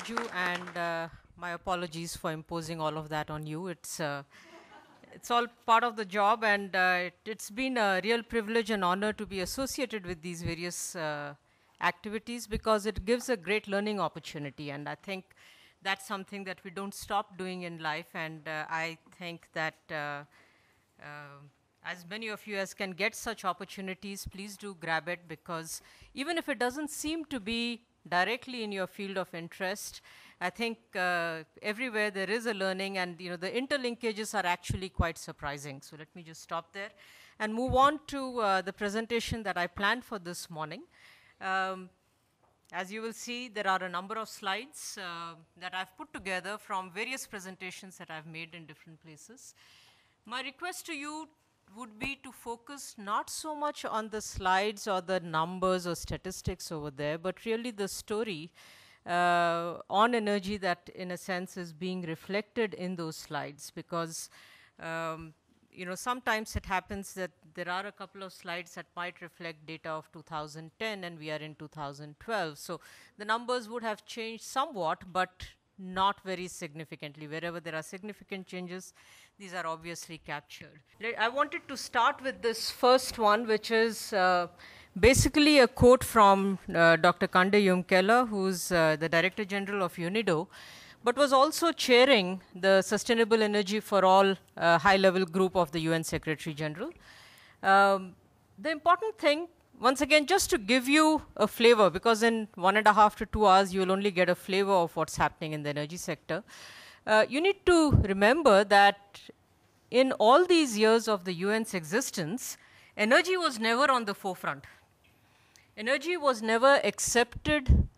invited you, and my apologies for imposing all of that on you. It's all part of the job, and it's been a real privilege and honor to be associated with these various activities because it gives a great learning opportunity, and I think that's something that we don't stop doing in life, and I think that as many of you as can get such opportunities, please do grab it, because even if it doesn't seem to be directly in your field of interest, I think everywhere there is a learning, and the interlinkages are actually quite surprising. So let me just stop there and move on to the presentation that I planned for this morning. As you will see, there are a number of slides that I've put together from various presentations that I've made in different places. My request to you would be to focus not so much on the slides or the numbers or statistics over there, but really the story on energy that, in a sense, is being reflected in those slides. Because sometimes it happens that there are a couple of slides that might reflect data of 2010, and we are in 2012. So the numbers would have changed somewhat, but not very significantly. Wherever there are significant changes, these are obviously captured. I wanted to start with this first one, which is basically a quote from Dr. Kande Jungkela, who's the Director General of UNIDO, but was also chairing the Sustainable Energy for All high-level group of the UN Secretary General. The important thing, once again, just to give you a flavor, because in 1.5 to 2 hours, you will only get a flavor of what's happening in the energy sector. You need to remember that in all these years of the UN's existence, energy was never on the forefront. Energy was never accepted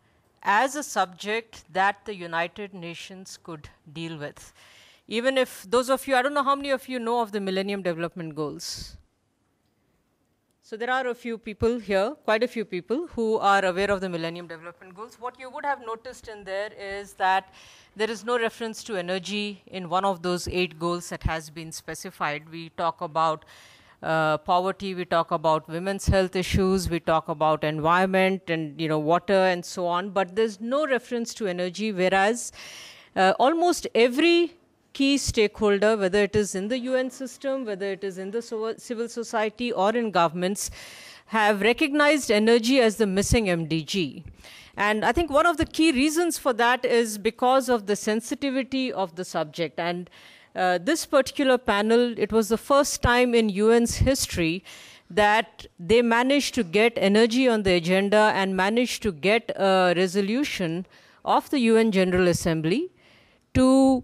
as a subject that the United Nations could deal with. Even if those of you, I don't know how many of you know of the Millennium Development Goals. So there are a few people here, quite a few people, who are aware of the Millennium Development Goals. What you would have noticed in there is that there is no reference to energy in one of those 8 goals that has been specified. We talk about poverty, we talk about women's health issues, we talk about environment and water and so on, but there's no reference to energy, whereas almost every key stakeholder, whether it is in the UN system, whether it is in the civil society or in governments, have recognized energy as the missing MDG. And I think one of the key reasons for that is because of the sensitivity of the subject. And this particular panel, it was the first time in UN's history that they managed to get energy on the agenda and managed to get a resolution of the UN General Assembly to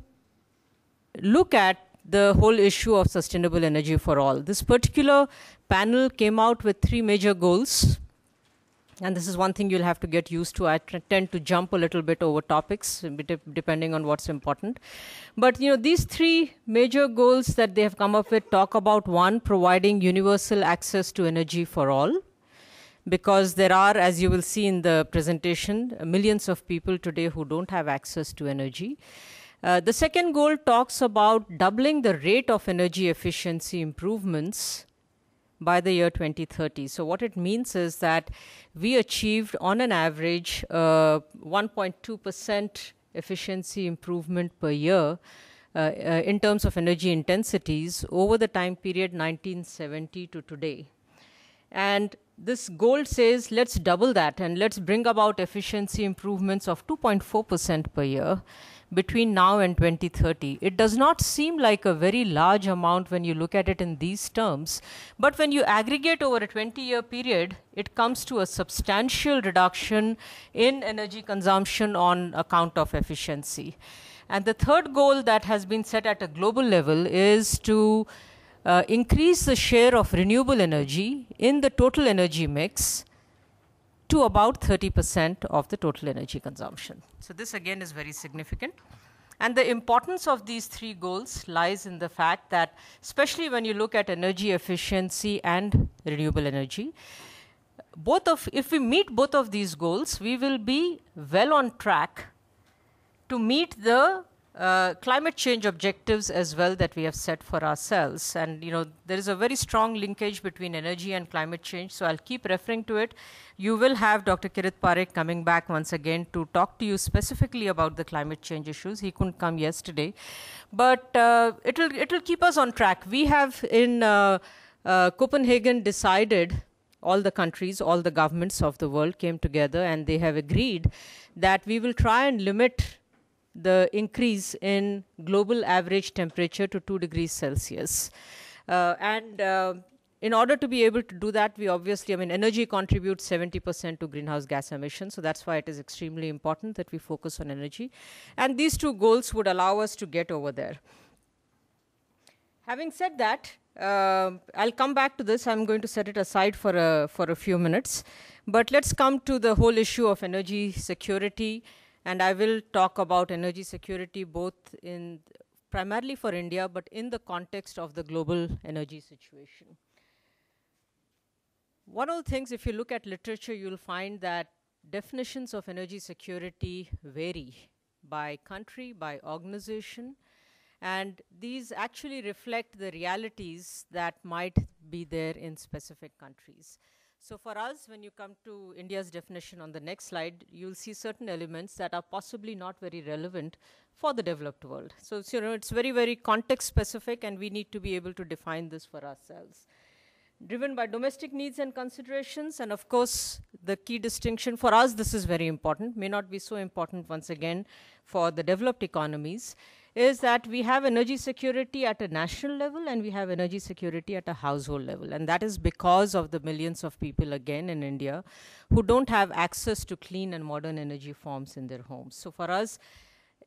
look at the whole issue of sustainable energy for all. This particular panel came out with 3 major goals. And this is one thing you'll have to get used to. I tend to jump a little bit over topics, depending on what's important. But these 3 major goals that they have come up with talk about, 1, providing universal access to energy for all. Because there are, as you will see in the presentation, millions of people today who don't have access to energy. The second goal talks about doubling the rate of energy efficiency improvements by the year 2030. So what it means is that we achieved, on an average, 1.2% efficiency improvement per year in terms of energy intensities over the time period 1970 to today. And this goal says, let's double that and let's bring about efficiency improvements of 2.4% per year between now and 2030. It does not seem like a very large amount when you look at it in these terms, but when you aggregate over a 20-year period, it comes to a substantial reduction in energy consumption on account of efficiency. And the third goal that has been set at a global level is to increase the share of renewable energy in the total energy mix to about 30% of the total energy consumption. So this again is very significant. And the importance of these 3 goals lies in the fact that, especially when you look at energy efficiency and renewable energy, if we meet both of these goals, we will be well on track to meet the climate change objectives as well that we have set for ourselves. And there is a very strong linkage between energy and climate change, so I'll keep referring to it. You will have Dr. Kirit Parekh coming back once again to talk to you specifically about the climate change issues. He couldn't come yesterday, but it'll keep us on track. We have in Copenhagen decided, all the countries, all the governments of the world came together and they have agreed that we will try and limit the increase in global average temperature to 2 degrees Celsius. In order to be able to do that, we obviously, energy contributes 70% to greenhouse gas emissions, so that's why it is extremely important that we focus on energy. And these two goals would allow us to get over there. Having said that, I'll come back to this. I'm going to set it aside for a few minutes. But let's come to the whole issue of energy security. And I will talk about energy security both primarily for India, but in the context of the global energy situation. One of the things, if you look at literature, you'll find that definitions of energy security vary by country, by organization, and these actually reflect the realities that might be there in specific countries. So for us, when you come to India's definition on the next slide, you'll see certain elements that are possibly not very relevant for the developed world. So it's very, very context specific, and we need to be able to define this for ourselves. Driven by domestic needs and considerations, and of course, the key distinction for us, this is very important, may not be so important once again for the developed economies, is that we have energy security at a national level and we have energy security at a household level. And that is because of the millions of people, again, in India who don't have access to clean and modern energy forms in their homes. So for us,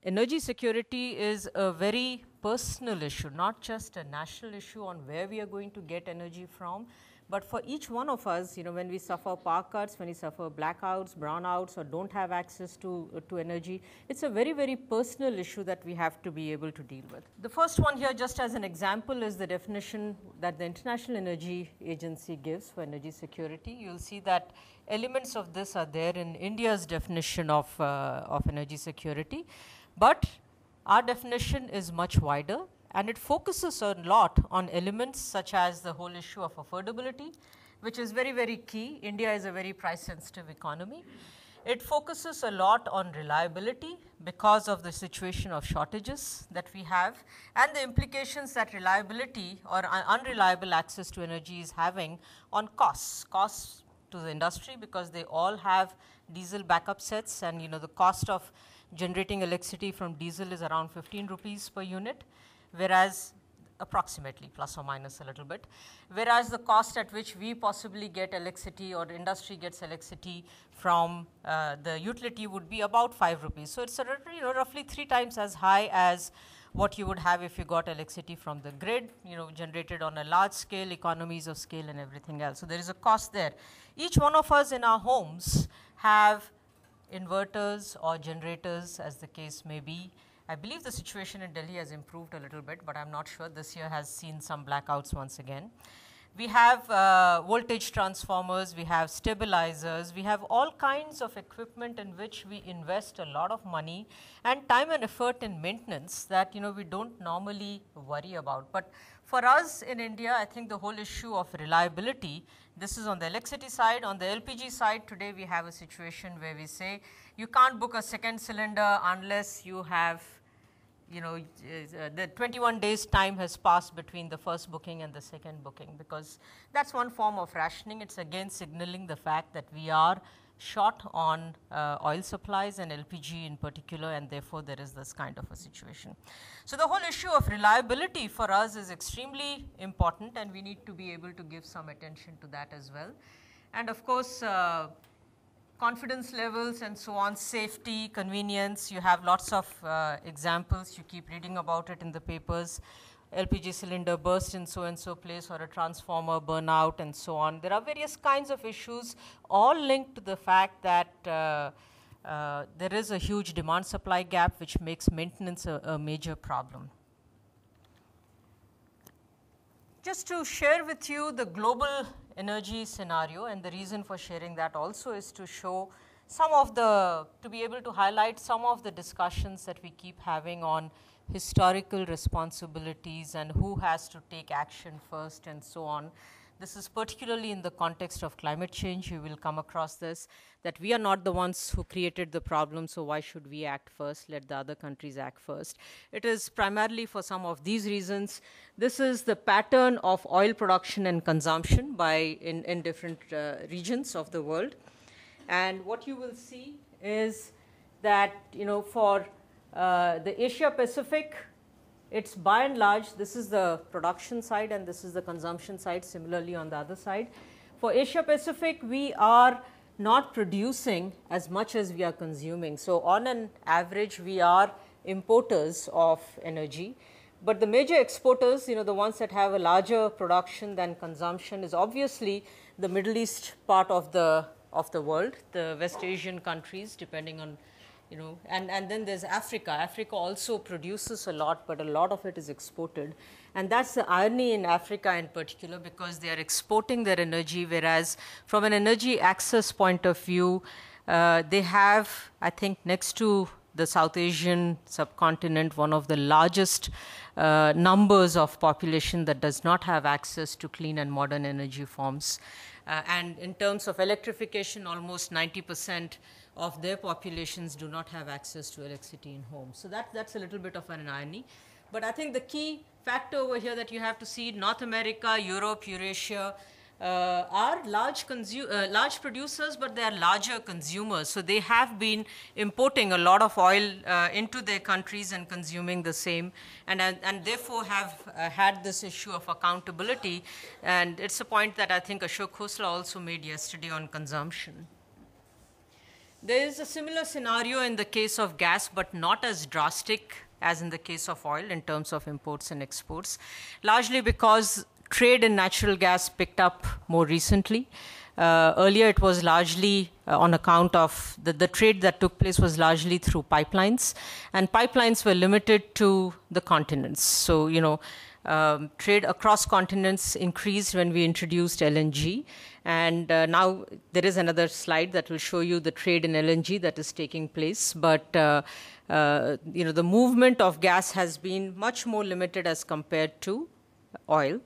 energy security is a very personal issue, not just a national issue on where we are going to get energy from, but for each one of us, when we suffer power cuts, when we suffer blackouts, brownouts, or don't have access to energy, it's a very, very personal issue that we have to be able to deal with. The first one here, just as an example, is the definition that the International Energy Agency gives for energy security. You'll see that elements of this are there in India's definition of energy security, but our definition is much wider. And it focuses a lot on elements such as the whole issue of affordability, which is very, very key. India is a very price-sensitive economy. It focuses a lot on reliability because of the situation of shortages that we have and the implications that reliability or unreliable access to energy is having on costs to the industry, because they all have diesel backup sets, and the cost of generating electricity from diesel is around 15 rupees per unit. Whereas approximately, plus or minus a little bit, whereas the cost at which we possibly get electricity or the industry gets electricity from the utility would be about 5 rupees. So it's roughly 3 times as high as what you would have if you got electricity from the grid, generated on a large scale, economies of scale and everything else. So there is a cost there. Each one of us in our homes have inverters or generators, as the case may be. I believe the situation in Delhi has improved a little bit, but I'm not sure. This year has seen some blackouts once again. We have voltage transformers, we have stabilizers, we have all kinds of equipment in which we invest a lot of money and time and effort in maintenance that we don't normally worry about. But for us in India, I think the whole issue of reliability, this is on the electricity side. On the LPG side, today we have a situation where we say you can't book a second cylinder unless you have the 21 days time has passed between the first booking and the second booking, because that's one form of rationing. It's again signaling the fact that we are short on oil supplies and LPG in particular, and therefore there is this kind of a situation. So the whole issue of reliability for us is extremely important, and we need to be able to give some attention to that as well. And of course, confidence levels and so on, safety, convenience, you have lots of examples, you keep reading about it in the papers. LPG cylinder burst in so-and-so place, or a transformer burnout and so on. There are various kinds of issues, all linked to the fact that there is a huge demand-supply gap which makes maintenance a major problem. Just to share with you the global energy scenario, and the reason for sharing that also is to show to be able to highlight some of the discussions that we keep having on historical responsibilities and who has to take action first and so on. This is particularly in the context of climate change. You will come across this, that we are not the ones who created the problem, so why should we act first? Let the other countries act first. It is primarily for some of these reasons. This is the pattern of oil production and consumption in different regions of the world. And what you will see is that, for the Asia Pacific, it's by and large, this is the production side and this is the consumption side, similarly on the other side. For Asia Pacific, we are not producing as much as we are consuming. So on an average, we are importers of energy. But the major exporters, the ones that have a larger production than consumption, is obviously the Middle East part of the world, the West Asian countries, depending on, and then there's Africa. Africa also produces a lot, but a lot of it is exported. And that's the irony in Africa in particular, because they are exporting their energy, whereas from an energy access point of view, they have, I think, next to the South Asian subcontinent, one of the largest numbers of population that does not have access to clean and modern energy forms. And in terms of electrification, almost 90% of their populations do not have access to electricity in homes. So that's a little bit of an irony. But I think the key factor over here that you have to see, North America, Europe, Eurasia, are large producers, but they are larger consumers. So they have been importing a lot of oil into their countries and consuming the same, and therefore have had this issue of accountability. And it's a point that I think Ashok Khosla also made yesterday on consumption. There is a similar scenario in the case of gas, but not as drastic as in the case of oil in terms of imports and exports, largely because trade in natural gas picked up more recently. Earlier, it was largely on account of the trade that took place was largely through pipelines, and pipelines were limited to the continents. So, trade across continents increased when we introduced LNG. And now there is another slide that will show you the trade in LNG that is taking place. But, the movement of gas has been much more limited as compared to oil.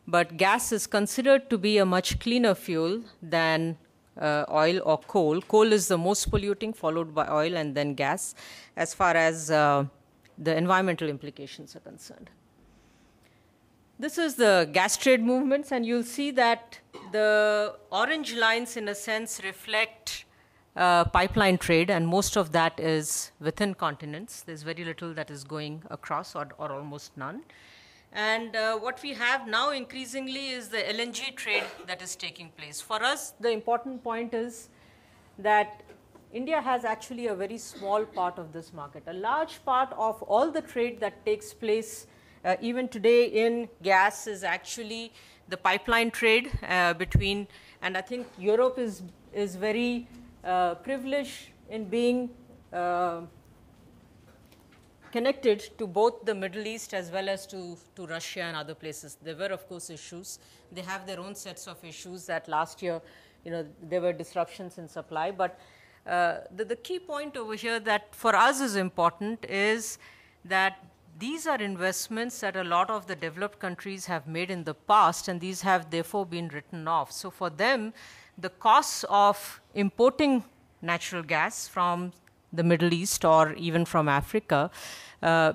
But gas is considered to be a much cleaner fuel than oil or coal. Coal is the most polluting, followed by oil and then gas, as far as the environmental implications are concerned. This is the gas trade movements, and you'll see that the orange lines, in a sense, reflect pipeline trade, and most of that is within continents. There's very little that is going across, or almost none. And what we have now increasingly is the LNG trade that is taking place. For us, the important point is that India has actually a very small part of this market. A large part of all the trade that takes place even today in gas is actually the pipeline trade between, and I think Europe is very privileged in being connected to both the Middle East as well as to Russia and other places. There were, of course, issues. They have their own sets of issues that last year, there were disruptions in supply. But the key point over here that for us is important is that these are investments that a lot of the developed countries have made in the past, and these have therefore been written off. So for them, the costs of importing natural gas from the Middle East or even from Africa,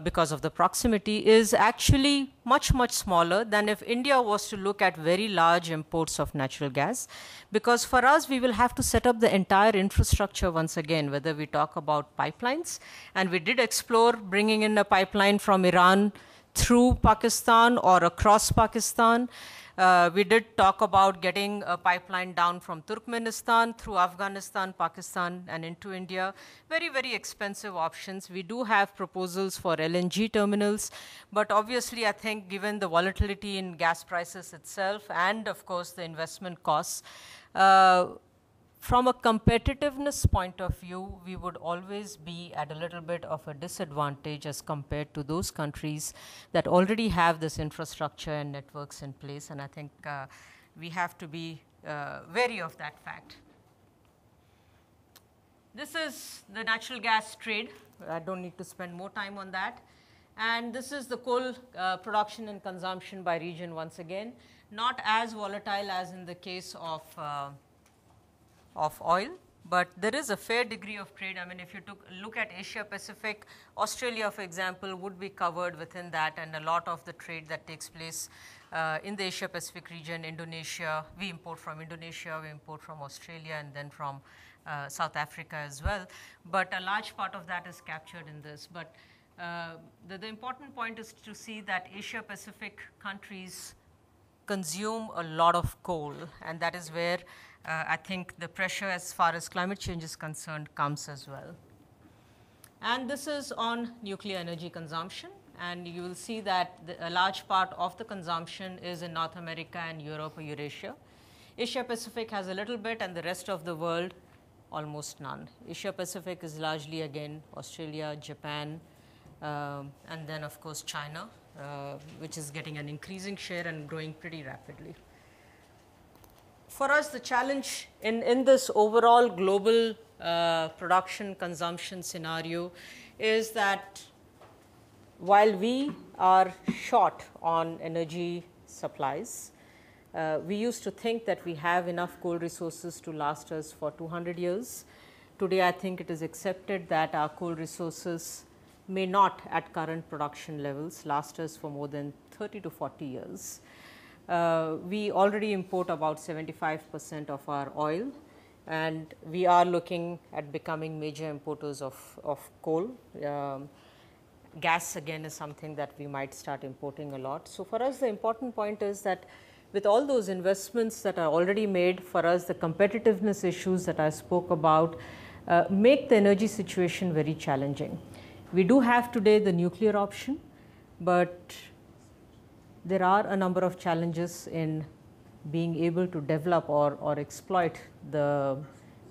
because of the proximity, is actually much, much smaller than if India was to look at very large imports of natural gas. Because for us, we will have to set up the entire infrastructure once again, whether we talk about pipelines. And we did explore bringing in a pipeline from Iran through Pakistan or across Pakistan. We did talk about getting a pipeline down from Turkmenistan through Afghanistan, Pakistan, and into India. Very, very expensive options. We do have proposals for LNG terminals, but obviously I think given the volatility in gas prices itself and of course the investment costs, from a competitiveness point of view, we would always be at a little bit of a disadvantage as compared to those countries that already have this infrastructure and networks in place. And I think we have to be wary of that fact. This is the natural gas trade. I don't need to spend more time on that. And this is the coal production and consumption by region once again, not as volatile as in the case of oil, but there is a fair degree of trade. I mean, if you look at Asia Pacific, Australia, for example, would be covered within that, and a lot of the trade that takes place in the Asia Pacific region, Indonesia, we import from Indonesia, we import from Australia, and then from South Africa as well. But a large part of that is captured in this. But the important point is to see that Asia Pacific countries consume a lot of coal, and that is where I think the pressure as far as climate change is concerned comes as well. And this is on nuclear energy consumption, and you will see that a large part of the consumption is in North America and Europe or Eurasia. Asia Pacific has a little bit, and the rest of the world almost none. Asia Pacific is largely again Australia, Japan, and then of course China, which is getting an increasing share and growing pretty rapidly. For us, the challenge in this overall global production consumption scenario is that while we are short on energy supplies, we used to think that we have enough coal resources to last us for 200 years. Today, I think it is accepted that our coal resources may not at current production levels last us for more than 30 to 40 years. We already import about 75% of our oil, and we are looking at becoming major importers of coal. Gas again is something that we might start importing a lot. So, for us the important point is that with all those investments that are already made, for us the competitiveness issues that I spoke about make the energy situation very challenging. We do have today the nuclear option, but there are a number of challenges in being able to develop or exploit the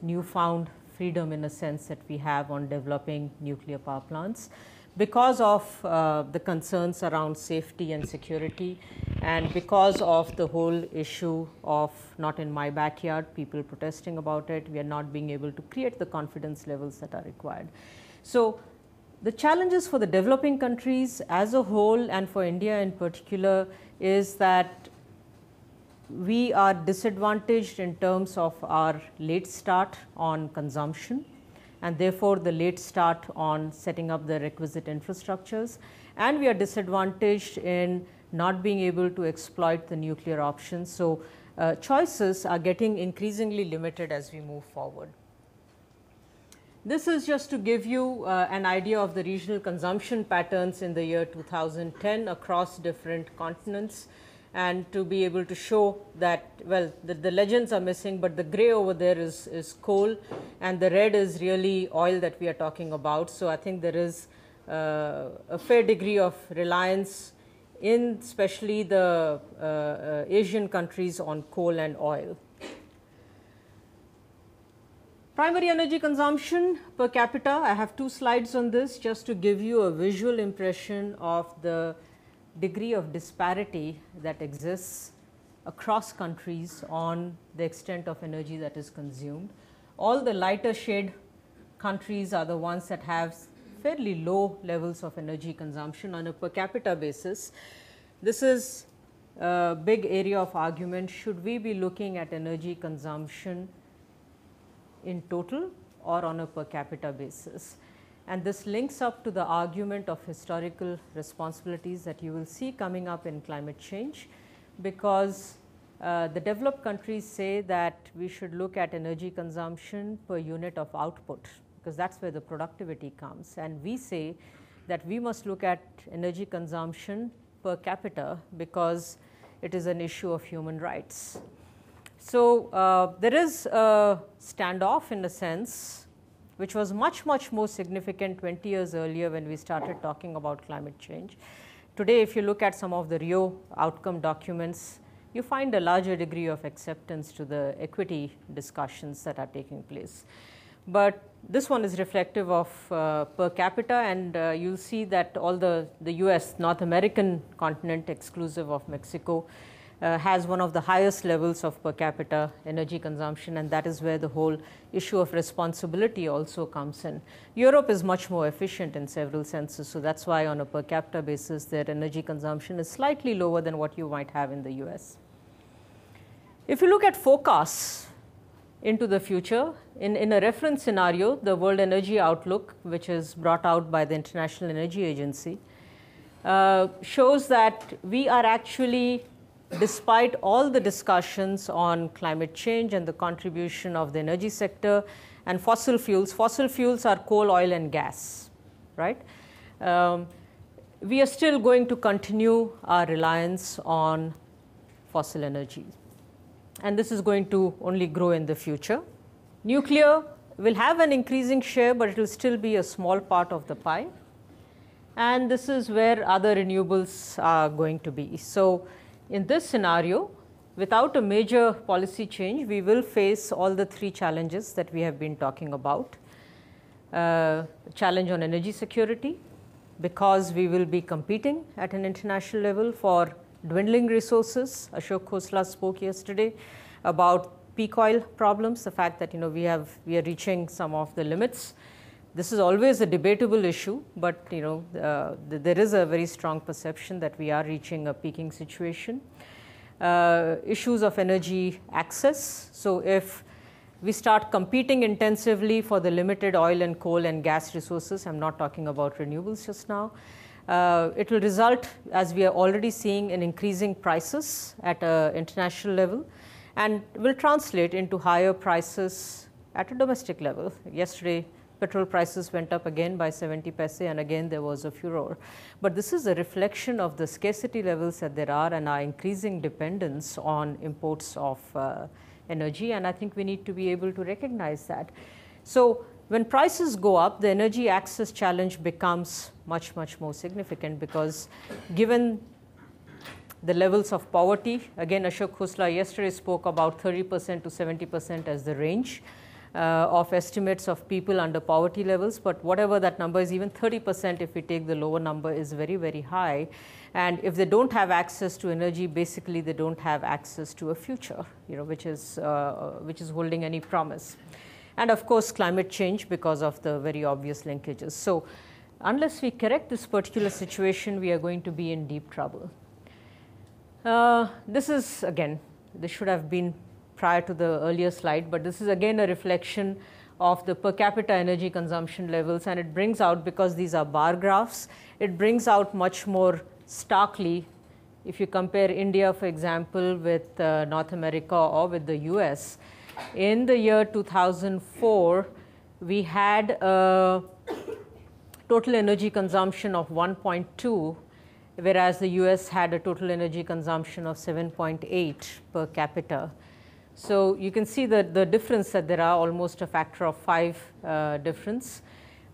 newfound freedom in a sense that we have on developing nuclear power plants because of the concerns around safety and security, and because of the whole issue of not in my backyard, people protesting about it, we are not being able to create the confidence levels that are required. So, the challenges for the developing countries as a whole and for India in particular is that we are disadvantaged in terms of our late start on consumption, and therefore the late start on setting up the requisite infrastructures, and we are disadvantaged in not being able to exploit the nuclear options. So, choices are getting increasingly limited as we move forward. This is just to give you an idea of the regional consumption patterns in the year 2010 across different continents, and to be able to show that, well, the legends are missing, but the gray over there is coal, and the red is really oil that we are talking about. So, I think there is a fair degree of reliance in especially the Asian countries on coal and oil. Primary energy consumption per capita, I have two slides on this just to give you a visual impression of the degree of disparity that exists across countries on the extent of energy that is consumed. All the lighter shade countries are the ones that have fairly low levels of energy consumption on a per capita basis. This is a big area of argument. Should we be looking at energy consumption in total or on a per capita basis? And this links up to the argument of historical responsibilities that you will see coming up in climate change, because the developed countries say that we should look at energy consumption per unit of output, because that is where the productivity comes, and we say that we must look at energy consumption per capita because it is an issue of human rights. So, there is a standoff in a sense which was much more significant 20 years earlier when we started talking about climate change. Today, if you look at some of the Rio outcome documents, you find a larger degree of acceptance to the equity discussions that are taking place. But this one is reflective of per capita, and you will see that all the US, North American continent exclusive of Mexico, has one of the highest levels of per capita energy consumption, and that is where the whole issue of responsibility also comes in. Europe is much more efficient in several senses, so that's why on a per capita basis their energy consumption is slightly lower than what you might have in the US. If you look at forecasts into the future, in a reference scenario, the World Energy Outlook, which is brought out by the International Energy Agency, shows that we are actually, despite all the discussions on climate change and the contribution of the energy sector and fossil fuels are coal, oil and gas, right? We are still going to continue our reliance on fossil energy, and this is going to only grow in the future. Nuclear will have an increasing share, but it will still be a small part of the pie, and this is where other renewables are going to be. So in this scenario, without a major policy change, we will face all the three challenges that we have been talking about. Challenge on energy security, because we will be competing at an international level for dwindling resources. Ashok Khosla spoke yesterday about peak oil problems, the fact that we are reaching some of the limits. This is always a debatable issue, but there is a very strong perception that we are reaching a peaking situation. Issues of energy access. So if we start competing intensively for the limited oil and coal and gas resources, I'm not talking about renewables just now, it will result, as we are already seeing, in increasing prices at an international level, and will translate into higher prices at a domestic level. Yesterday, petrol prices went up again by 70 paise, and again there was a furor. But this is a reflection of the scarcity levels that there are and our increasing dependence on imports of energy, and I think we need to be able to recognize that. So when prices go up, the energy access challenge becomes much, much more significant, because given the levels of poverty, again Ashok Khosla yesterday spoke about 30% to 70% as the range of estimates of people under poverty levels, but whatever that number is, even 30% if we take the lower number, is very, very high. And if they don't have access to energy, basically they don't have access to a future, which is holding any promise. And of course climate change, because of the very obvious linkages. So unless we correct this particular situation, we are going to be in deep trouble. This is, again, this should have been prior to the earlier slide, but this is again a reflection of the per capita energy consumption levels, and it brings out, because these are bar graphs, it brings out much more starkly if you compare India, for example, with North America or with the US. In the year 2004, we had a total energy consumption of 1.2, whereas the US had a total energy consumption of 7.8 per capita. So you can see the difference, that there are almost a factor of 5 difference.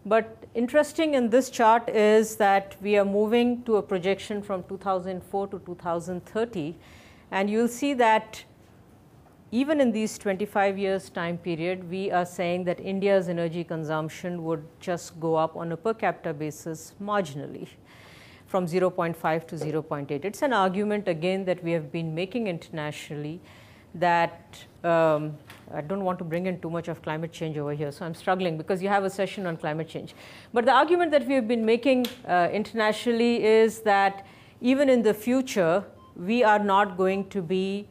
But interesting in this chart is that we are moving to a projection from 2004 to 2030, and you'll see that even in these 25 years time period, we are saying that India's energy consumption would just go up on a per capita basis marginally, from 0.5 to 0.8. It's an argument again that we have been making internationally, that I don't want to bring in too much of climate change over here, so I'm struggling because you have a session on climate change. But the argument that we have been making internationally is that even in the future, we are not going to be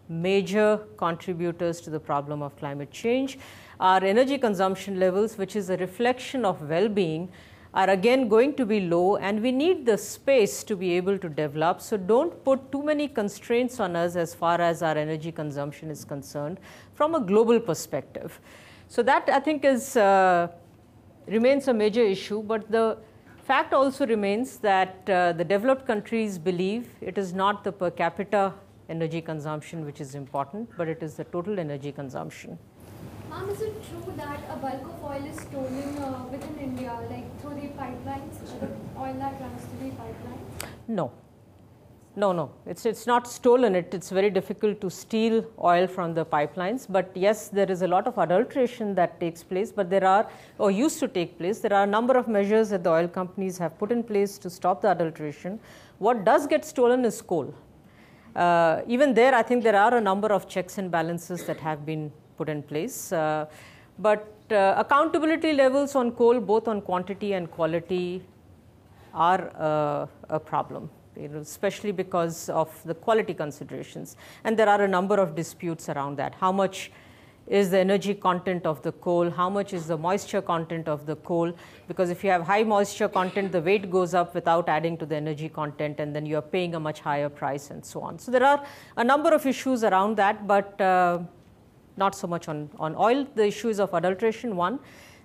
major contributors to the problem of climate change. Our energy consumption levels, which is a reflection of well-being, are again going to be low, and we need the space to be able to develop. So don't put too many constraints on us as far as our energy consumption is concerned from a global perspective. So that, I think, is remains a major issue, but the fact also remains that the developed countries believe it is not the per capita energy consumption which is important, but it is the total energy consumption. Ma'am, is it true that a bulk of oil is stolen within India, like through the pipelines, the oil that runs through the pipelines? No. No. It's not stolen. It's very difficult to steal oil from the pipelines. But yes, there is a lot of adulteration that takes place, but there are, or used to take place. There are a number of measures that the oil companies have put in place to stop the adulteration. What does get stolen is coal. Even there, I think there are a number of checks and balances that have been put in place. But accountability levels on coal, both on quantity and quality, are a problem, especially because of the quality considerations. And there are a number of disputes around that. How much is the energy content of the coal? How much is the moisture content of the coal? Because if you have high moisture content, the weight goes up without adding to the energy content, and then you are paying a much higher price and so on. So there are a number of issues around that, but not so much on oil. The issues of adulteration, one.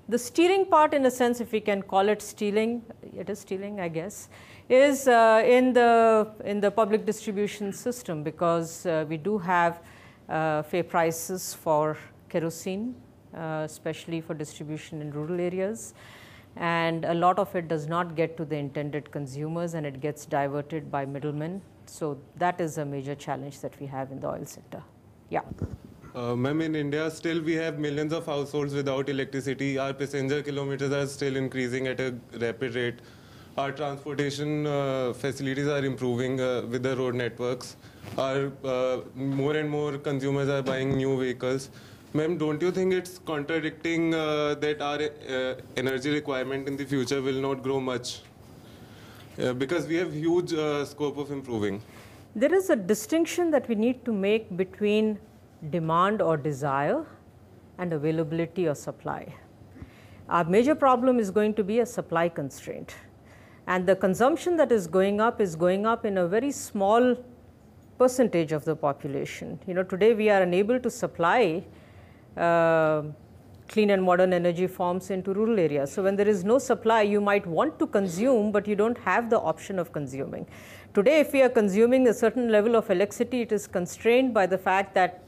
The stealing part, in a sense, if we can call it stealing, it is stealing, I guess, is in the public distribution system, because we do have fair prices for kerosene, especially for distribution in rural areas, and a lot of it does not get to the intended consumers, and it gets diverted by middlemen. So that is a major challenge that we have in the oil sector. Yeah. Ma'am, in India, still we have millions of households without electricity. Our passenger kilometers are still increasing at a rapid rate. Our transportation facilities are improving with the road networks. More and more consumers are buying new vehicles. Ma'am, don't you think it's contradicting that our energy requirement in the future will not grow much? Because we have huge scope of improving. There is a distinction that we need to make between demand or desire and availability or supply. Our major problem is going to be a supply constraint. And the consumption that is going up in a very small percentage of the population. Today we are unable to supply clean and modern energy forms into rural areas. So when there is no supply, you might want to consume, but you don't have the option of consuming. Today, if we are consuming a certain level of electricity, it is constrained by the fact that,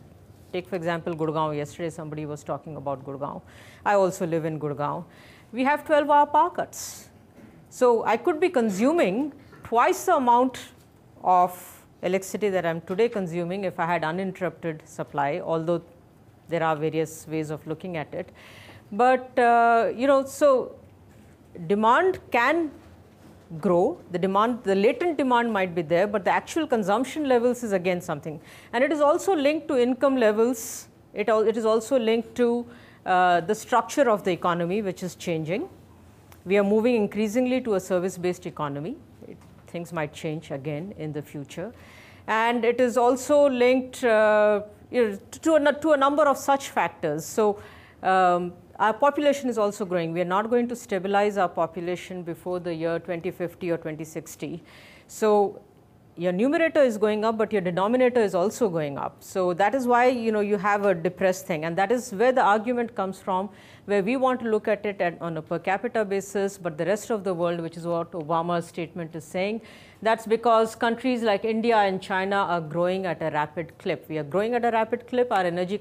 take for example Gurgaon. Yesterday somebody was talking about Gurgaon. I also live in Gurgaon. We have 12-hour power cuts. So I could be consuming twice the amount of electricity that I am today consuming if I had uninterrupted supply, although there are various ways of looking at it. But so demand can grow. The latent demand might be there, but the actual consumption levels is again something. And it is also linked to income levels. It is also linked to the structure of the economy, which is changing. We are moving increasingly to a service-based economy. Things might change again in the future. And it is also linked to a number of such factors. So our population is also growing. We are not going to stabilize our population before the year 2050 or 2060. So your numerator is going up, but your denominator is also going up. So that is why you have a depressed thing, and that is where the argument comes from, where we want to look at it on a per capita basis, but the rest of the world, which is what Obama's statement is saying, that's because countries like India and China are growing at a rapid clip. We are growing at a rapid clip. Our energy